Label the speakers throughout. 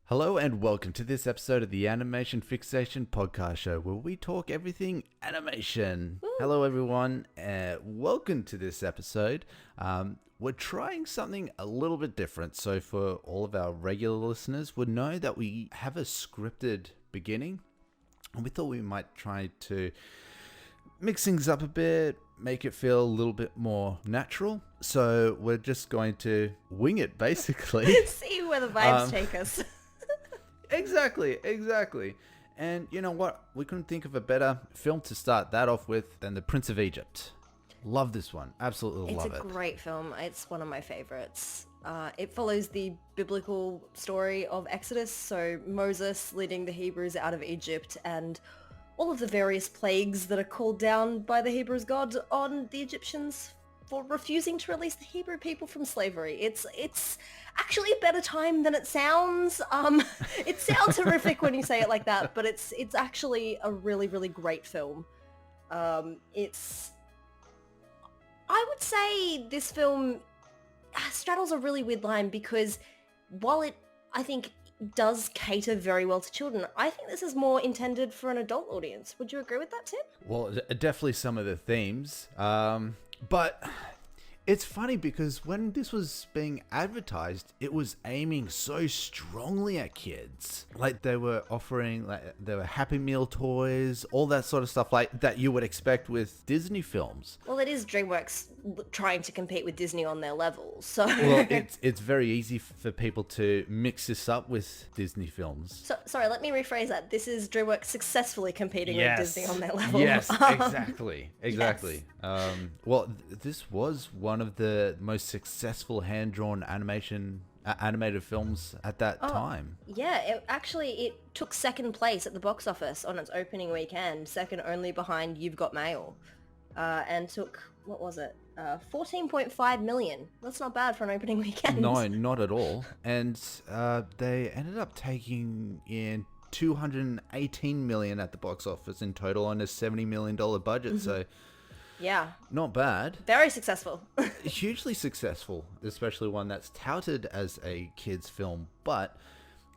Speaker 1: Hello and welcome to this episode of the Animation Fixation Podcast Show, where we talk everything animation.
Speaker 2: Woo.
Speaker 1: Hello everyone, welcome to this episode. We're trying something a little bit different, so for all of our regular listeners would know that we have a scripted beginning, and we thought we might try to mix things up a bit, make it feel a little bit more natural. So we're just going to wing it, basically.
Speaker 2: See where the vibes take us.
Speaker 1: Exactly. And you know what? We couldn't think of a better film to start that off with than The Prince of Egypt. Love this one. Absolutely love it.
Speaker 2: It's a great film. It's one of my favorites. It follows the biblical story of Exodus, so Moses leading the Hebrews out of Egypt and all of the various plagues that are called down by the Hebrews god on the Egyptians for refusing to release the Hebrew people from slavery. It's actually a better time than it sounds. It sounds horrific when you say it like that, but it's actually a really, really great film. I would say this film straddles a really weird line because while it, I think, does cater very well to children, I think this is more intended for an adult audience. Would you agree with that, Tim?
Speaker 1: Well, definitely some of the themes. But it's funny because when this was being advertised, it was aiming so strongly at kids. Like they were offering, there were Happy Meal toys, all that sort of stuff like that you would expect with Disney films.
Speaker 2: Well, it is DreamWorks trying to compete with Disney on their level, so...
Speaker 1: Well, it's very easy for people to mix this up with Disney films.
Speaker 2: So, sorry, let me rephrase that. This is DreamWorks successfully competing with Disney on their level.
Speaker 1: Yes, exactly.
Speaker 2: Yes.
Speaker 1: Well, this was one of the most successful hand-drawn animated films at that time.
Speaker 2: Yeah, it took second place at the box office on its opening weekend, second only behind You've Got Mail, and took, what was it, 14.5 million. That's not bad for an opening weekend.
Speaker 1: No, not at all. And they ended up taking in $218 million at the box office in total on a $70 million budget,
Speaker 2: Mm-hmm.
Speaker 1: so...
Speaker 2: Yeah.
Speaker 1: Not bad.
Speaker 2: Very successful.
Speaker 1: Hugely successful, especially one that's touted as a kid's film. But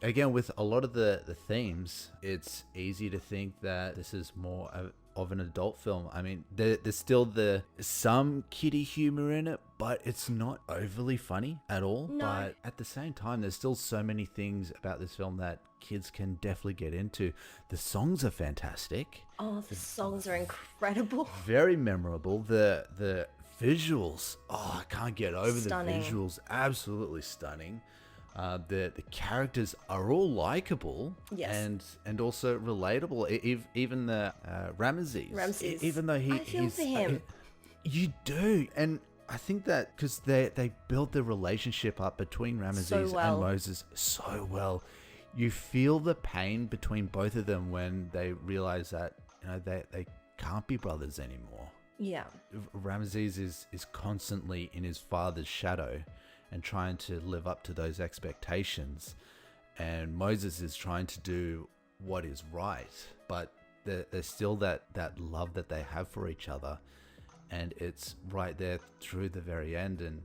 Speaker 1: again, with a lot of the themes, it's easy to think that this is more of an adult film. I mean, there's still some kiddie humor in it, but it's not overly funny at all.
Speaker 2: No.
Speaker 1: But at the same time, there's still so many things about this film that kids can definitely get into. The songs are fantastic.
Speaker 2: Oh, the songs are incredible.
Speaker 1: Very memorable. The visuals. Oh, I can't get over
Speaker 2: Stunning.
Speaker 1: the visuals. Absolutely stunning. The characters are all likable.
Speaker 2: Yes.
Speaker 1: And also relatable. Even the Rameses. Even though
Speaker 2: I feel
Speaker 1: he's
Speaker 2: for him.
Speaker 1: You do. And I think that because they built the relationship up between Rameses
Speaker 2: So well.
Speaker 1: and Moses so well. You feel the pain between both of them when they realize that they can't be brothers anymore.
Speaker 2: Yeah.
Speaker 1: Rameses is constantly in his father's shadow and trying to live up to those expectations, and Moses is trying to do what is right, but there's still that love that they have for each other, and it's right there through the very end, and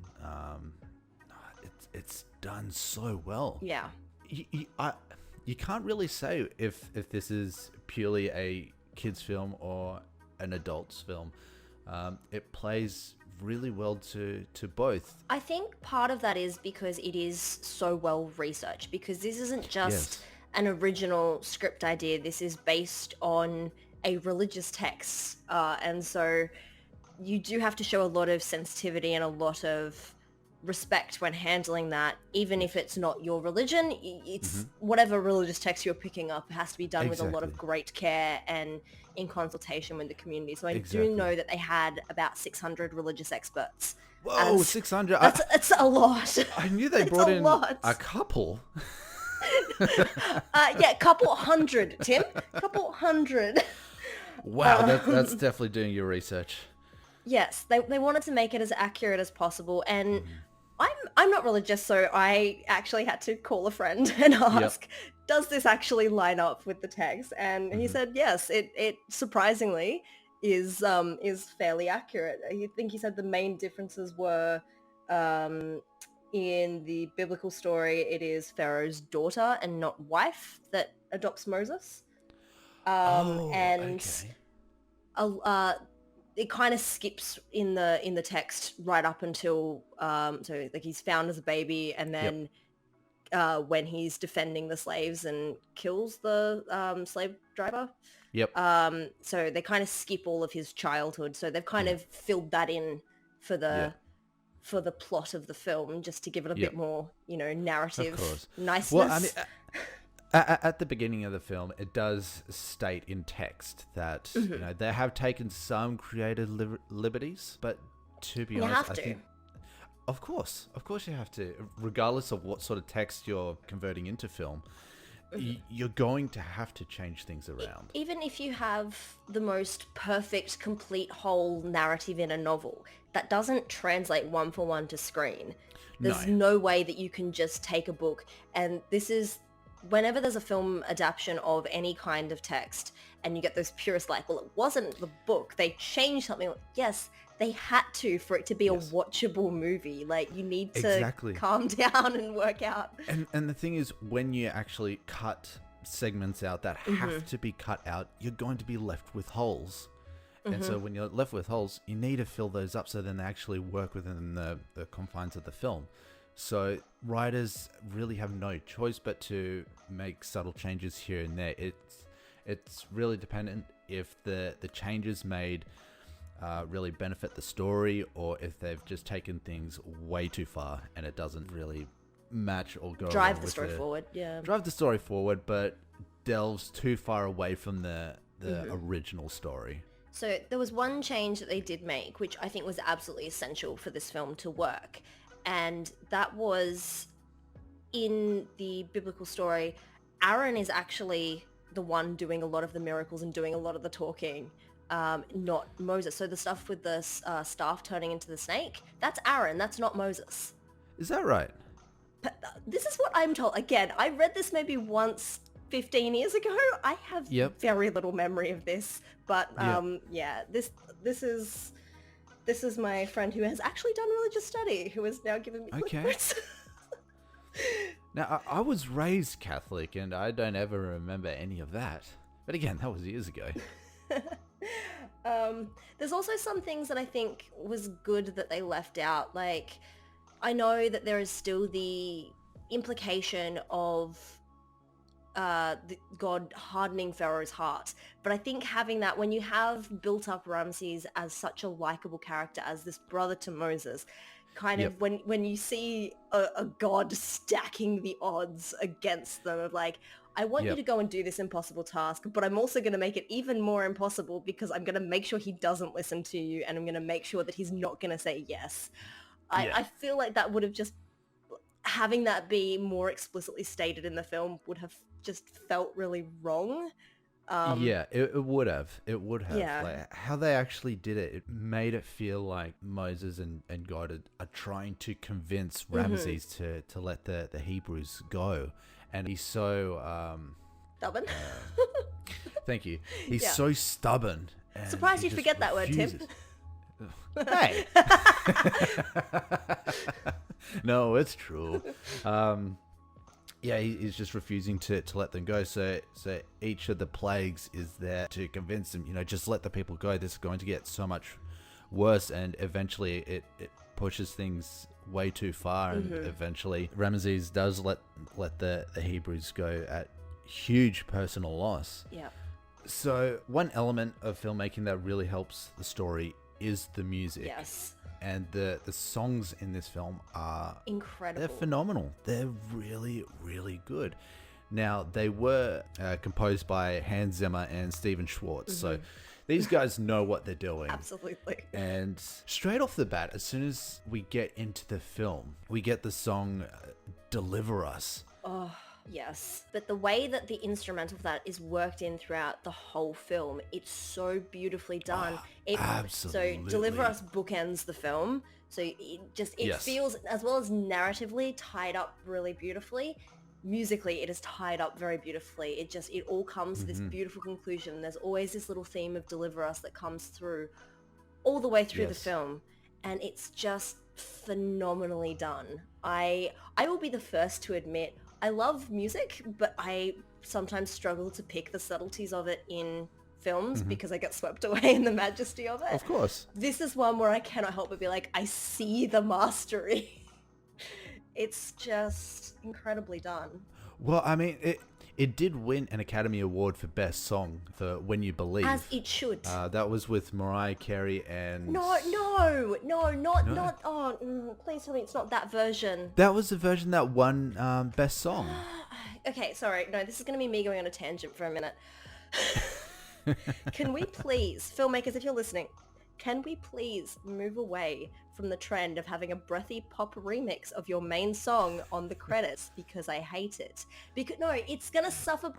Speaker 1: it's done so well.
Speaker 2: Yeah.
Speaker 1: You can't really say if this is purely a kids film or an adult's film. It plays really well to both.
Speaker 2: I think part of that is because it is so well researched, because this isn't just an original script idea. This is based on a religious text. And so you do have to show a lot of sensitivity and a lot of respect when handling that, even if it's not your religion. It's whatever religious text you're picking up has to be done with a lot of great care and in consultation with the community. So I do know that they had about 600 religious experts.
Speaker 1: Whoa, 600!
Speaker 2: It's a lot.
Speaker 1: I knew they brought in a couple.
Speaker 2: Couple hundred, Tim. Couple hundred.
Speaker 1: Wow, that's definitely doing your research.
Speaker 2: Yes, they wanted to make it as accurate as possible, and I'm not religious, so I actually had to call a friend and ask, does this actually line up with the text? And he said, yes, it surprisingly is fairly accurate. I think he said the main differences were in the biblical story, it is Pharaoh's daughter and not wife that adopts Moses.
Speaker 1: Oh,
Speaker 2: And
Speaker 1: okay.
Speaker 2: it kind of skips in the text right up until so like he's found as a baby, and
Speaker 1: Yep.
Speaker 2: then when he's defending the slaves and kills the slave driver.
Speaker 1: Yep.
Speaker 2: So they kind of skip all of his childhood. So they've kind
Speaker 1: Yeah.
Speaker 2: of filled that in for
Speaker 1: Yeah.
Speaker 2: the plot of the film, just to give it a
Speaker 1: Yep.
Speaker 2: bit more,
Speaker 1: Of
Speaker 2: narrative
Speaker 1: course.
Speaker 2: niceness.
Speaker 1: Well, I mean, at the beginning of the film, it does state in text that they have taken some creative liberties, but to be
Speaker 2: You
Speaker 1: honest,
Speaker 2: have
Speaker 1: I
Speaker 2: to.
Speaker 1: think, of course, you have to, regardless of what sort of text you're converting into film. You're going to have to change things around.
Speaker 2: Even if you have the most perfect, complete, whole narrative in a novel, that doesn't translate one for one to screen. There's no way that you can just take a book, and this is whenever there's a film adaptation of any kind of text and you get those purists like, well, it wasn't the book, they changed something. Yes, they had to for it to be a watchable movie. Like, you need to calm down and work out.
Speaker 1: And the thing is, when you actually cut segments out that have to be cut out, you're going to be left with holes. And so when you're left with holes, you need to fill those up so then they actually work within the confines of the film. So writers really have no choice but to make subtle changes here and there. It's really dependent if the changes made really benefit the story, or if they've just taken things way too far and it doesn't really match or go
Speaker 2: drive the story forward.
Speaker 1: Drive the story forward, but delves too far away from the original story.
Speaker 2: So there was one change that they did make, which I think was absolutely essential for this film to work. And that was, in the biblical story, Aaron is actually the one doing a lot of the miracles and doing a lot of the talking, not Moses. So the stuff with the staff turning into the snake, that's Aaron, that's not Moses.
Speaker 1: Is that right?
Speaker 2: But this is what I'm told. Again, I read this maybe once 15 years ago. I have very little memory of this. But this is my friend who has actually done religious study, who is now giving me footnotes.
Speaker 1: Now, I was raised Catholic, and I don't ever remember any of that. But again, that was years ago.
Speaker 2: There's also some things that I think was good that they left out. Like, I know that there is still the implication of God hardening Pharaoh's heart. But I think having that, when you have built up Rameses as such a likable character, as this brother to Moses, kind of when you see a god stacking the odds against them, of like, I want you to go and do this impossible task, but I'm also going to make it even more impossible because I'm going to make sure he doesn't listen to you, and I'm going to make sure that he's not going to say yes. I feel like that would have just, having that be more explicitly stated in the film would have just felt really wrong.
Speaker 1: It would have.
Speaker 2: Yeah.
Speaker 1: Like, how they actually did it, it made it feel like Moses and God are trying to convince Rameses to let the Hebrews go. And he's so...
Speaker 2: stubborn?
Speaker 1: Thank you. He's so stubborn.
Speaker 2: Surprised you forget that word, Tim.
Speaker 1: Hey! No, it's true. He's just refusing to let them go. So each of the plagues is there to convince them, just let the people go. This is going to get so much worse, and eventually it pushes things way too far, and eventually Rameses does let the Hebrews go at huge personal loss.
Speaker 2: Yeah.
Speaker 1: So one element of filmmaking that really helps the story is the music.
Speaker 2: Yes.
Speaker 1: And the songs in this film are
Speaker 2: incredible.
Speaker 1: They're phenomenal. They're really, really good. Now, they were composed by Hans Zimmer and Steven Schwartz. So these guys know what they're doing.
Speaker 2: Absolutely.
Speaker 1: And straight off the bat, as soon as we get into the film, we get the song Deliver Us.
Speaker 2: Oh, yes. But the way that the instrumental for that is worked in throughout the whole film, it's so beautifully done.
Speaker 1: Absolutely.
Speaker 2: So Deliver Us bookends the film. So it feels, as well as narratively, tied up really beautifully. Musically, it is tied up very beautifully. It all comes to this beautiful conclusion. There's always this little theme of Deliver Us that comes through all the way through the film. And it's just phenomenally done. I will be the first to admit I love music, but I sometimes struggle to pick the subtleties of it in films because I get swept away in the majesty of it.
Speaker 1: Of course.
Speaker 2: This is one where I cannot help but be like, I see the mastery. It's just incredibly done.
Speaker 1: Well, I mean, it did win an Academy Award for Best Song for When You Believe.
Speaker 2: As it should.
Speaker 1: That was with Mariah Carey and...
Speaker 2: Not. Please tell me it's not that version.
Speaker 1: That was the version that won Best Song.
Speaker 2: Okay, sorry. No, this is going to be me going on a tangent for a minute. Can we please, filmmakers, if you're listening, can we please move away from the trend of having a breathy pop remix of your main song on the credits, because I hate it. Because no, it's going to suffer.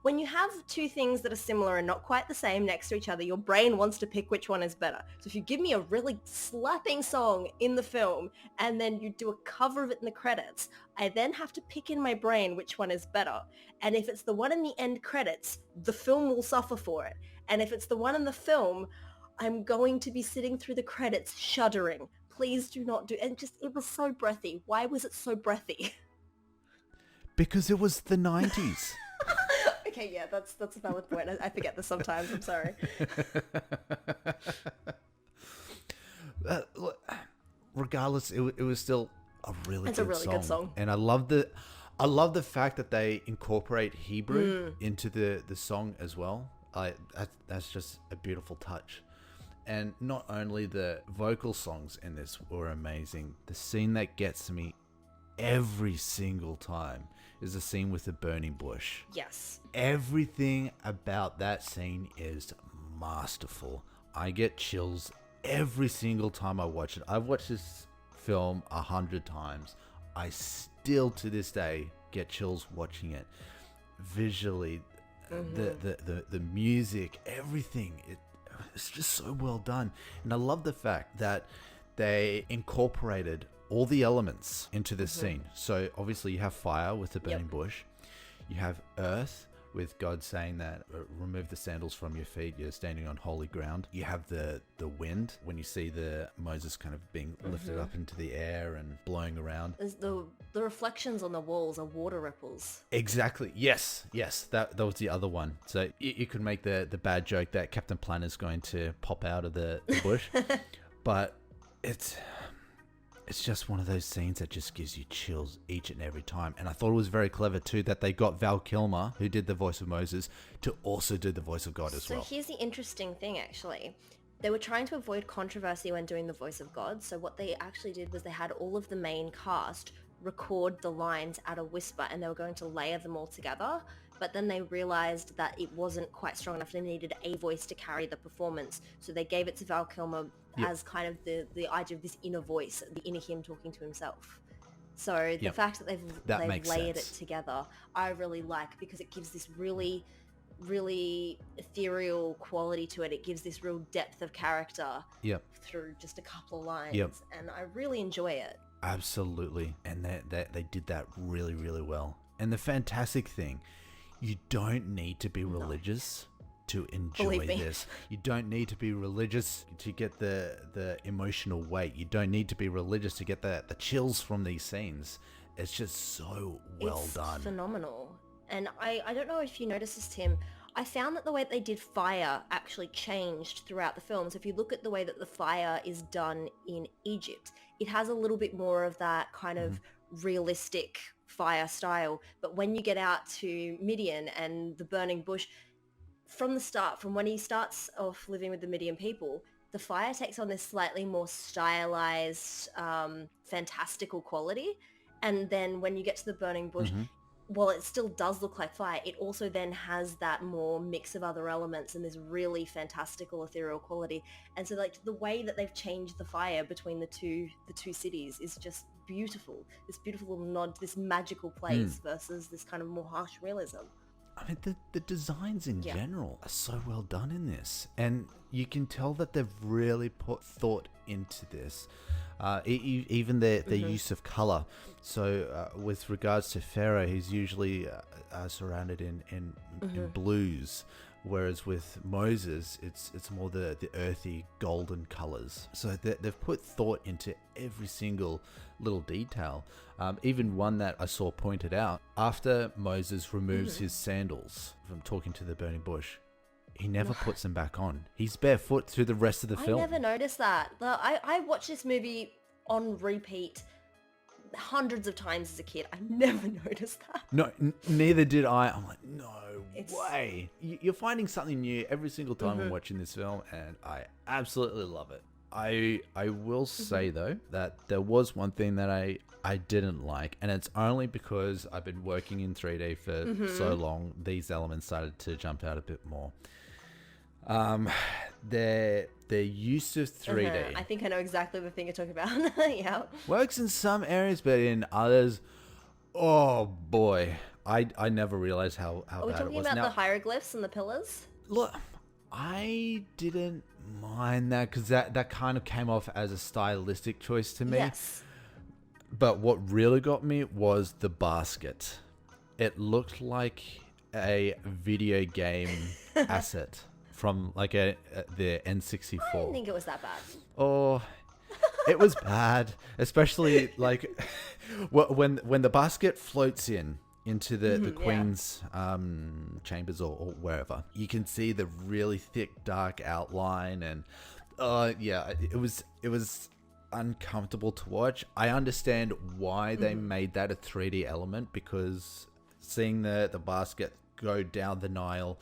Speaker 2: When you have two things that are similar and not quite the same next to each other, your brain wants to pick which one is better. So if you give me a really slapping song in the film and then you do a cover of it in the credits, I then have to pick in my brain which one is better. And if it's the one in the end credits, the film will suffer for it. And if it's the one in the film, I'm going to be sitting through the credits shuddering. Please do not do... And just, it was so breathy. Why was it so breathy?
Speaker 1: Because it was the 90s.
Speaker 2: Okay, yeah, that's a valid point. I forget this sometimes. I'm sorry.
Speaker 1: Regardless, it was still a really good
Speaker 2: song.
Speaker 1: And I love the fact that they incorporate Hebrew into the song as well. That's just a beautiful touch. And not only the vocal songs in this were amazing, the scene that gets me every single time is the scene with the burning bush.
Speaker 2: Yes.
Speaker 1: Everything about that scene is masterful. I get chills every single time I watch it. I've watched this film 100 times. I still to this day get chills watching it. Visually, the music, everything, it's just so well done. And I love the fact that they incorporated all the elements into this scene. So obviously you have fire with the burning bush. You have earth with God saying that remove the sandals from your feet, you're standing on holy ground. You have the wind when you see the Moses kind of being lifted up into the air and blowing around.
Speaker 2: There's the reflections on the walls are water ripples.
Speaker 1: Exactly. Yes. That was the other one. So you could make the bad joke that Captain Planet is going to pop out of the bush, but it's just one of those scenes that just gives you chills each and every time. And I thought it was very clever too that they got Val Kilmer, who did the voice of Moses, to also do the voice of God as well.
Speaker 2: So here's the interesting thing, actually. They were trying to avoid controversy when doing the voice of God. So what they actually did was they had all of the main cast record the lines at a whisper, and they were going to layer them all together. But then they realized that it wasn't quite strong enough. They needed a voice to carry the performance. So they gave it to Val Kilmer as kind of the idea of this inner voice, the inner him talking to himself. So the fact that they've layered it together, I really like, because it gives this really, really ethereal quality to it. It gives this real depth of character through just a couple of lines. And I really enjoy it.
Speaker 1: Absolutely. And they did that really, really well. And the fantastic thing, you don't need to be religious to enjoy this. You don't need to be religious to get the emotional weight. You don't need to be religious to get the chills from these scenes. It's just so well done.
Speaker 2: It's phenomenal. And I don't know if you noticed this, Tim. I found that the way that they did fire actually changed throughout the film. So if you look at the way that the fire is done in Egypt, it has a little bit more of that kind of realistic fire style. But when you get out to Midian and the burning bush, from the start, from when he starts off living with the Midian people, the fire takes on this slightly more stylized, fantastical quality. And then when you get to the burning bush, while it still does look like fire, it also then has that more mix of other elements and this really fantastical ethereal quality. And so like the way that they've changed the fire between the two cities is just beautiful. This beautiful little nod to this magical place versus this kind of more harsh realism.
Speaker 1: I mean, the designs in general are so well done in this. And you can tell that they've really put thought into this. Even their use of color. So with regards to Pharaoh, he's usually surrounded in blues. whereas with Moses, it's more the earthy golden colors. So they've put thought into every single little detail. Even one that I saw pointed out, after Moses removes his sandals from talking to the burning bush, he never puts them back on. He's barefoot through the rest of the film.
Speaker 2: I never noticed that. I watched this movie on repeat hundreds of times as a kid. I never noticed that.
Speaker 1: No, neither did I. I'm like, no way. You're finding something new every single time I'm watching this film, and I absolutely love it. I will say, though, that there was one thing that I didn't like, and it's only because I've been working in 3D for so long, these elements started to jump out a bit more. Their use of 3D.
Speaker 2: I think I know exactly the thing you're talking about. Yeah.
Speaker 1: Works in some areas, but in others, oh boy, I never realized how bad it was.
Speaker 2: Are we talking about the hieroglyphs and the pillars?
Speaker 1: Look, I didn't mind that because that kind of came off as a stylistic choice to me.
Speaker 2: Yes.
Speaker 1: But what really got me was the basket. It looked like a video game asset from like the N64.
Speaker 2: I didn't think it was that bad.
Speaker 1: Oh, it was bad, especially like when the basket floats into the Queen's chambers or wherever. You can see the really thick dark outline, and it was uncomfortable to watch. I understand why they made that a 3D element, because seeing the basket go down the Nile,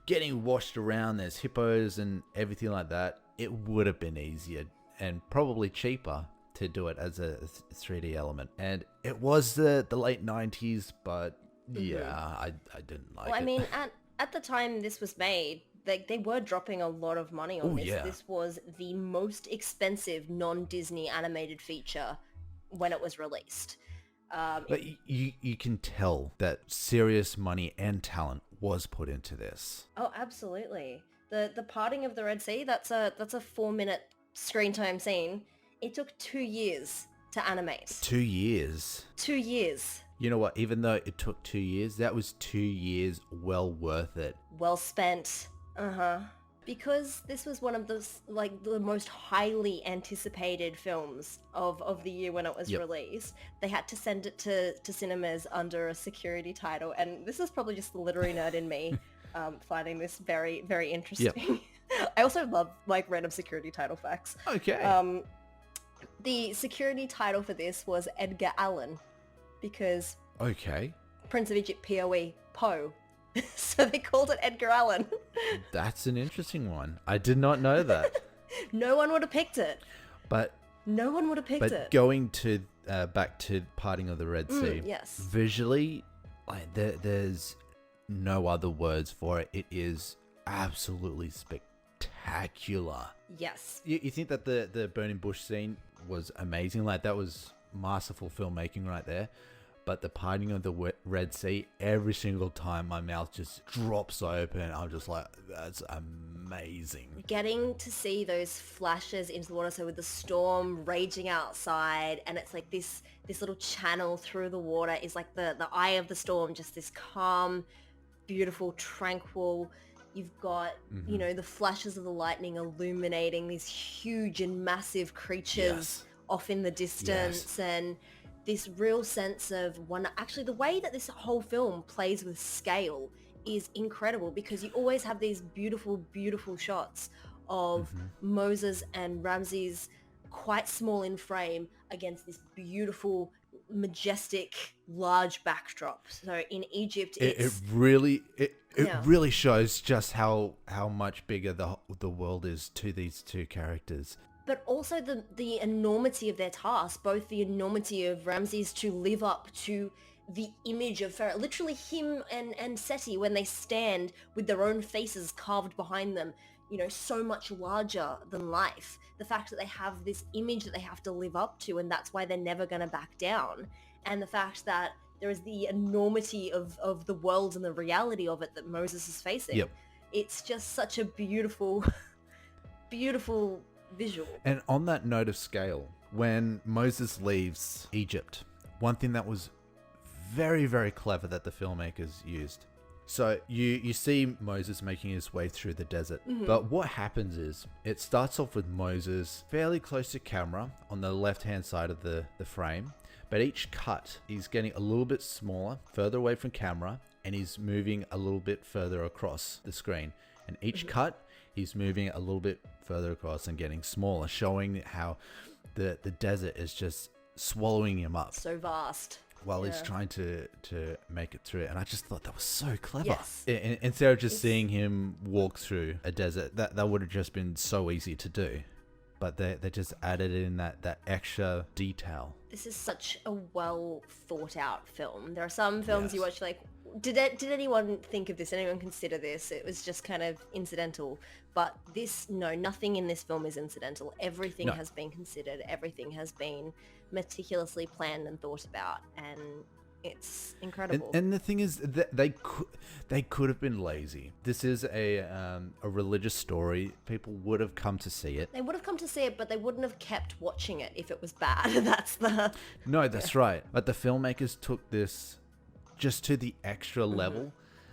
Speaker 1: getting washed around, there's hippos and everything like that, it would have been easier and probably cheaper to do it as a 3D element. And it was the late 90s, but I didn't like it.
Speaker 2: Well, I mean, at the time this was made, they were dropping a lot of money on this. Yeah. This was the most expensive non-Disney animated feature when it was released.
Speaker 1: But you can tell that serious money and talent was put into this.
Speaker 2: Oh, absolutely. The parting of the Red Sea, that's a 4-minute screen time scene. It took 2 years to animate.
Speaker 1: 2 years?
Speaker 2: 2 years.
Speaker 1: You know what? Even though it took 2 years, that was 2 years well worth it.
Speaker 2: Well spent. Because this was one of the most highly anticipated films of the year when it was released, they had to send it to cinemas under a security title. And this is probably just the literary nerd in me finding this very, very interesting. Yep. I also love random security title facts.
Speaker 1: Okay.
Speaker 2: The security title for this was Edgar Allan, because Prince of Egypt, POE, Poe. So they called it Edgar Allan.
Speaker 1: That's an interesting one. I did not know that.
Speaker 2: No one would have picked it.
Speaker 1: But going to back to Parting of the Red Sea.
Speaker 2: Yes.
Speaker 1: Visually, there's no other words for it. It is absolutely spectacular.
Speaker 2: Yes.
Speaker 1: You think that the burning bush scene was amazing? That was masterful filmmaking right there. But the Parting of the Red Sea, every single time my mouth just drops open, I'm just like, that's amazing.
Speaker 2: Getting to see those flashes into the water, so with the storm raging outside, and it's like this little channel through the water is like the eye of the storm, just this calm, beautiful, tranquil. You've got, the flashes of the lightning illuminating these huge and massive creatures off in the distance, and this real sense of actually the way that this whole film plays with scale is incredible, because you always have these beautiful, beautiful shots of Moses and Rameses quite small in frame against this beautiful, majestic, large backdrop. So in Egypt,
Speaker 1: it really shows just how much bigger the world is to these two characters.
Speaker 2: But also the enormity of their task, both the enormity of Rameses to live up to the image of Pharaoh, literally him and Seti when they stand with their own faces carved behind them, so much larger than life. The fact that they have this image that they have to live up to, and that's why they're never going to back down. And the fact that there is the enormity of the world and the reality of it that Moses is facing.
Speaker 1: Yep.
Speaker 2: It's just such a beautiful, beautiful visual.
Speaker 1: And on that note of scale, when Moses leaves Egypt, one thing that was very, very clever that the filmmakers used So you see Moses making his way through the desert. But what happens is it starts off with Moses fairly close to camera on the left-hand side of the frame. But each cut, he's getting a little bit smaller, further away from camera, and he's moving a little bit further across the screen. And each cut, he's moving a little bit further across and getting smaller, showing how the desert is just swallowing him up.
Speaker 2: So vast.
Speaker 1: While he's trying to make it through. And I just thought that was so clever.
Speaker 2: Yes.
Speaker 1: Instead of just seeing him walk through a desert, that would have just been so easy to do. But they just added in that extra detail.
Speaker 2: This is such a well thought out film. There are some films you watch like, did anyone think of this? Did anyone consider this? It was just kind of incidental. But nothing in this film is incidental. Everything has been considered. Everything has been meticulously planned and thought about, and it's incredible.
Speaker 1: And the thing is that they could have been lazy. This is a religious story. People would have come to see it.
Speaker 2: They would have come to see it, but they wouldn't have kept watching it if it was bad. That's
Speaker 1: right. But the filmmakers took this just to the extra level,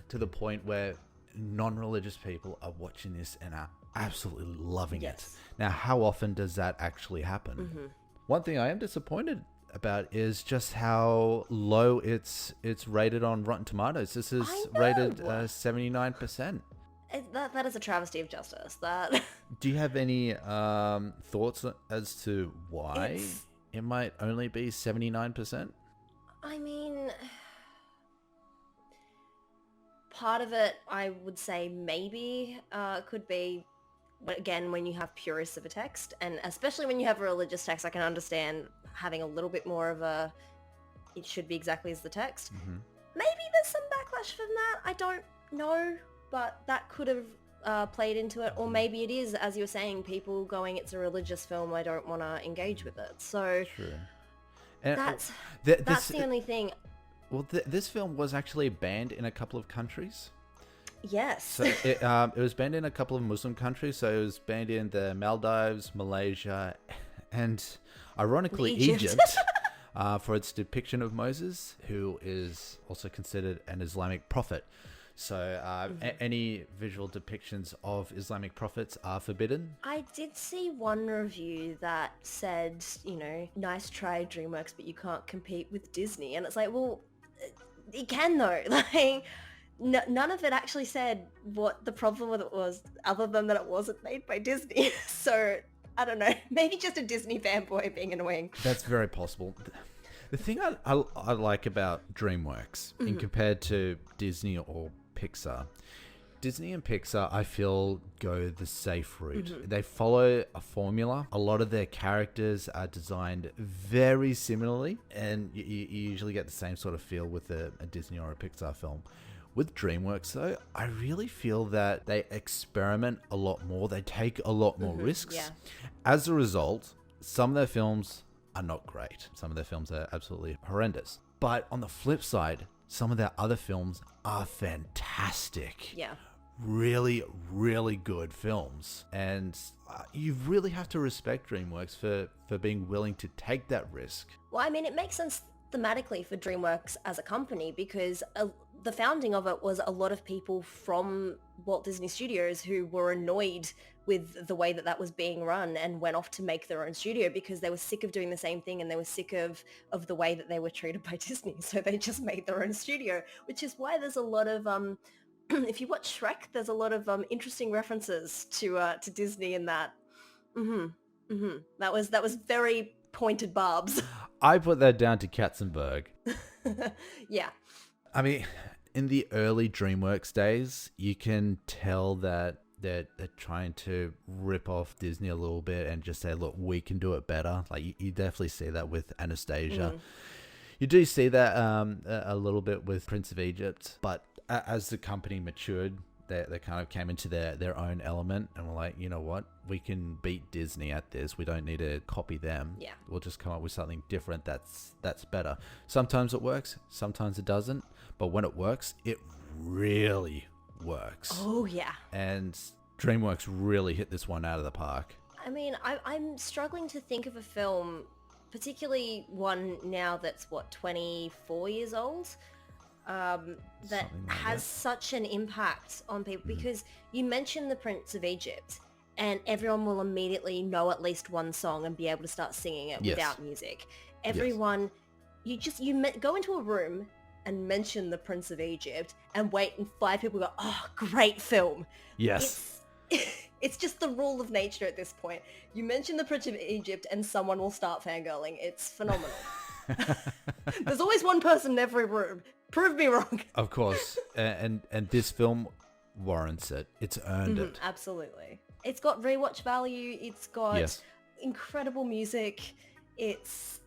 Speaker 1: to the point where non-religious people are watching this and are absolutely loving it. Now, how often does that actually happen? One thing I am disappointed about is just how low it's rated on Rotten Tomatoes. This is rated 79%.
Speaker 2: That is a travesty of justice.
Speaker 1: Do you have any thoughts as to why it might only be 79%?
Speaker 2: I mean, part of it, I would say maybe could be, again, when you have purists of a text, and especially when you have a religious text, I can understand having a little bit more of a, it should be exactly as the text. Maybe there's some backlash from that. I don't know, but that could have played into it. Or maybe it is, as you were saying, people going, it's a religious film, I don't want to engage with it. So
Speaker 1: true.
Speaker 2: That's the only thing.
Speaker 1: Well, this film was actually banned in a couple of countries.
Speaker 2: Yes.
Speaker 1: So it was banned in a couple of Muslim countries. So it was banned in the Maldives, Malaysia, and ironically Egypt for its depiction of Moses, who is also considered an Islamic prophet. So any visual depictions of Islamic prophets are forbidden.
Speaker 2: I did see one review that said, nice try DreamWorks, but you can't compete with Disney. And it's like, well, you can though. Like, none of it actually said what the problem with it was, other than that it wasn't made by Disney. So, I don't know. Maybe just a Disney fanboy being annoying.
Speaker 1: That's very possible. The thing I like about DreamWorks, in compared to Disney or Pixar, Disney and Pixar, I feel, go the safe route. They follow a formula. A lot of their characters are designed very similarly, and you usually get the same sort of feel with a Disney or a Pixar film. With DreamWorks, though, I really feel that they experiment a lot more. They take a lot more risks.
Speaker 2: Yeah.
Speaker 1: As a result, some of their films are not great. Some of their films are absolutely horrendous. But on the flip side, some of their other films are fantastic.
Speaker 2: Yeah.
Speaker 1: Really, really good films. And you really have to respect DreamWorks for being willing to take that risk.
Speaker 2: Well, I mean, it makes sense thematically for DreamWorks as a company, because the founding of it was a lot of people from Walt Disney Studios who were annoyed with the way that was being run and went off to make their own studio because they were sick of doing the same thing, and they were sick of the way that they were treated by Disney. So they just made their own studio, which is why there's a lot of if you watch Shrek, there's a lot of interesting references to Disney in that. That was very pointed barbs.
Speaker 1: I put that down to Katzenberg.
Speaker 2: Yeah.
Speaker 1: I mean, in the early DreamWorks days, you can tell that they're trying to rip off Disney a little bit and just say, look, we can do it better. Like, you definitely see that with Anastasia. You do see that a little bit with Prince of Egypt, but as the company matured, they kind of came into their own element and were like, you know what? We can beat Disney at this. We don't need to copy them.
Speaker 2: Yeah.
Speaker 1: We'll just come up with something different that's better. Sometimes it works, sometimes it doesn't. But when it works, it really works.
Speaker 2: Oh, yeah.
Speaker 1: And DreamWorks really hit this one out of the park.
Speaker 2: I mean, I'm struggling to think of a film, particularly one now that's, 24 years old, that has such an impact on people, because you mention the Prince of Egypt and everyone will immediately know at least one song and be able to start singing it without music. Everyone, go into a room and mention the Prince of Egypt and wait, and 5 people go, oh, great film.
Speaker 1: Yes.
Speaker 2: It's just the rule of nature at this point. You mention the Prince of Egypt and someone will start fangirling. It's phenomenal. There's always one person in every room. Prove me wrong.
Speaker 1: Of course. And this film warrants it. It's earned it.
Speaker 2: Absolutely. It's got rewatch value. It's got incredible music. It's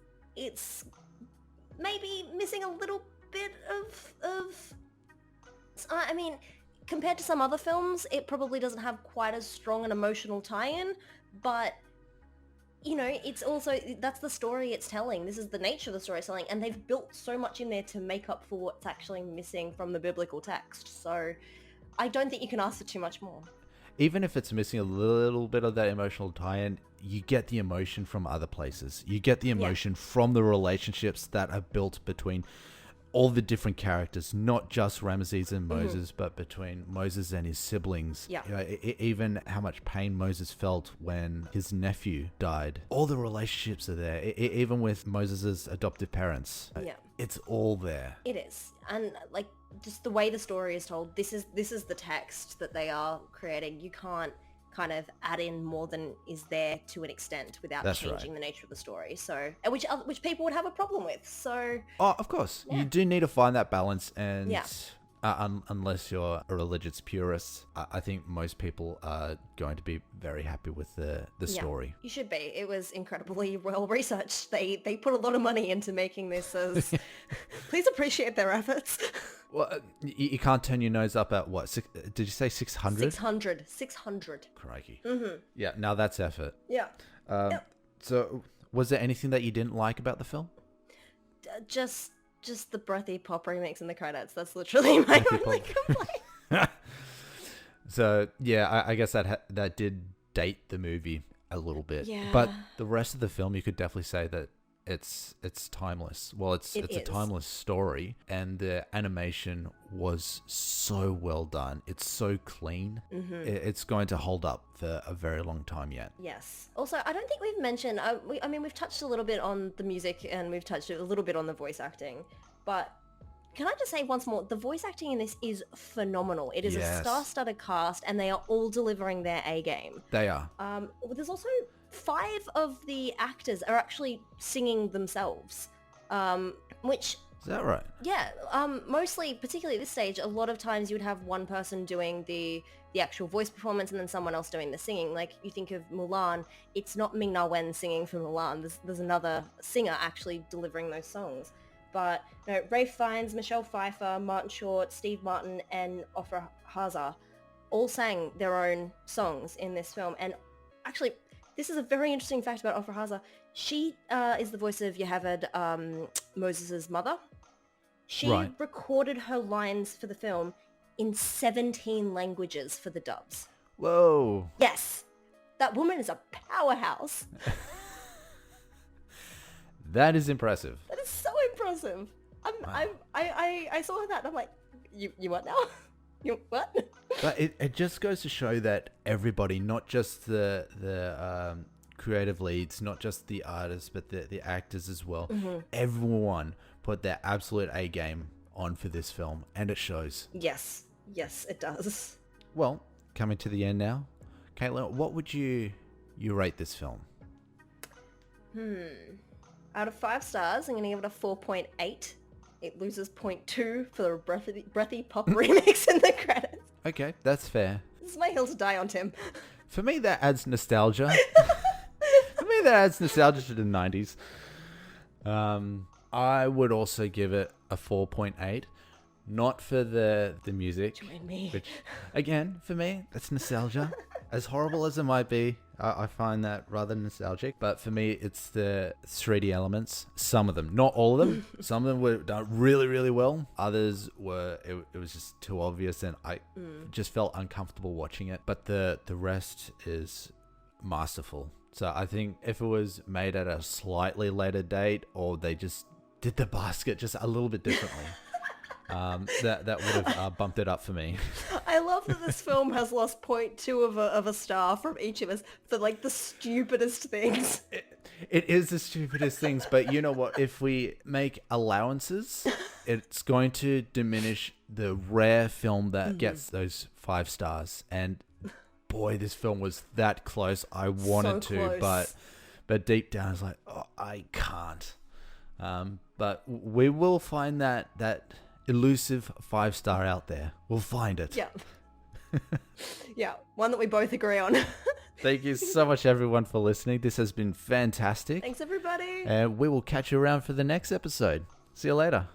Speaker 2: maybe missing a little bit of I mean, compared to some other films, it probably doesn't have quite as strong an emotional tie-in, but you know, it's also, that's the story it's telling. This is the nature of the story it's telling, and they've built so much in there to make up for what's actually missing from the biblical text. So I don't think you can ask for too much more.
Speaker 1: Even if it's missing a little bit of that emotional tie-in, you get the emotion from other places. You get the emotion from the relationships that are built between all the different characters, not just Rameses and Moses, but between Moses and his siblings.
Speaker 2: Yeah.
Speaker 1: You know, even how much pain Moses felt when his nephew died. All the relationships are there, even with Moses' adoptive parents.
Speaker 2: Yeah.
Speaker 1: It's all there.
Speaker 2: It is. And like, just the way the story is told, this is the text that they are creating. You can't kind of add in more than is there to an extent without changing the nature of the story. So, which people would have a problem with. So,
Speaker 1: of course, you do need to find that balance, and unless you're a religious purist, I think most people are going to be very happy with the story.
Speaker 2: You should be. It was incredibly well researched. They put a lot of money into making this. As please appreciate their efforts.
Speaker 1: Well, you can't turn your nose up at what? Did you say 600?
Speaker 2: 600.
Speaker 1: Crikey. Yeah, now that's effort.
Speaker 2: Yeah.
Speaker 1: So, was there anything that you didn't like about the film?
Speaker 2: Just the breathy pop remix in the credits. That's literally my only complaint.
Speaker 1: So, yeah, I guess that did date the movie a little bit.
Speaker 2: Yeah.
Speaker 1: But the rest of the film, you could definitely say that it's timeless. Well, it's a timeless story, and the animation was so well done. It's so clean. It's going to hold up for a very long time yet.
Speaker 2: Yes. Also, I don't think we've mentioned, I mean, we've touched a little bit on the music and we've touched a little bit on the voice acting, but can I just say once more, the voice acting in this is phenomenal. It is a star-studded cast, and they are all delivering their A game.
Speaker 1: They are.
Speaker 2: There's also 5 of the actors are actually singing themselves, which...
Speaker 1: Is that right?
Speaker 2: Yeah, mostly, particularly at this stage, a lot of times you would have one person doing the actual voice performance and then someone else doing the singing. Like, you think of Mulan, it's not Ming-Na Wen singing for Mulan. There's another singer actually delivering those songs. But, you know, Ralph Fiennes, Michelle Pfeiffer, Martin Short, Steve Martin, and Ofra Haza all sang their own songs in this film. And actually, this is a very interesting fact about Ofra Haza. She is the voice of Yocheved, Moses' mother. She recorded her lines for the film in 17 languages for the dubs.
Speaker 1: Whoa.
Speaker 2: Yes. That woman is a powerhouse.
Speaker 1: That is impressive.
Speaker 2: That is so impressive. I saw that and I'm like, you what now? You what?
Speaker 1: But it just goes to show that everybody, not just the creative leads, not just the artists, but the actors as well, everyone put their absolute A game on for this film, and it shows.
Speaker 2: Yes, it does.
Speaker 1: Well, coming to the end now, Caitlin, what would you rate this film?
Speaker 2: Out of 5 stars, I'm going to give it a 4.8. It loses 0.2 for the breathy pop remix in the credits.
Speaker 1: Okay, that's fair.
Speaker 2: This is my hill to die on, Tim.
Speaker 1: For me, that adds nostalgia. For me, that adds nostalgia to the 90s. I would also give it a 4.8. Not for the music.
Speaker 2: Join me.
Speaker 1: Which, again, for me, that's nostalgia. As horrible as it might be, I find that rather nostalgic. But for me, it's the 3D elements. Some of them, not all of them. Some of them were done really, really well. Others were, it was just too obvious, and I just felt uncomfortable watching it. But the rest is masterful. So I think if it was made at a slightly later date, or they just did the basket just a little bit differently, That would have bumped it up for me.
Speaker 2: I love that this film has lost 0.2 of a star from each of us for like the stupidest things.
Speaker 1: It is the stupidest things, but you know what? If we make allowances, it's going to diminish the rare film that gets those 5 stars. And boy, this film was that close. I wanted to, but deep down, I was like, oh, I can't. But we will find that elusive 5-star out there. We'll find it.
Speaker 2: Yeah. Yeah, one that we both agree on.
Speaker 1: Thank you so much, everyone, for listening. This has been fantastic.
Speaker 2: Thanks, everybody.
Speaker 1: And we will catch you around for the next episode. See you later.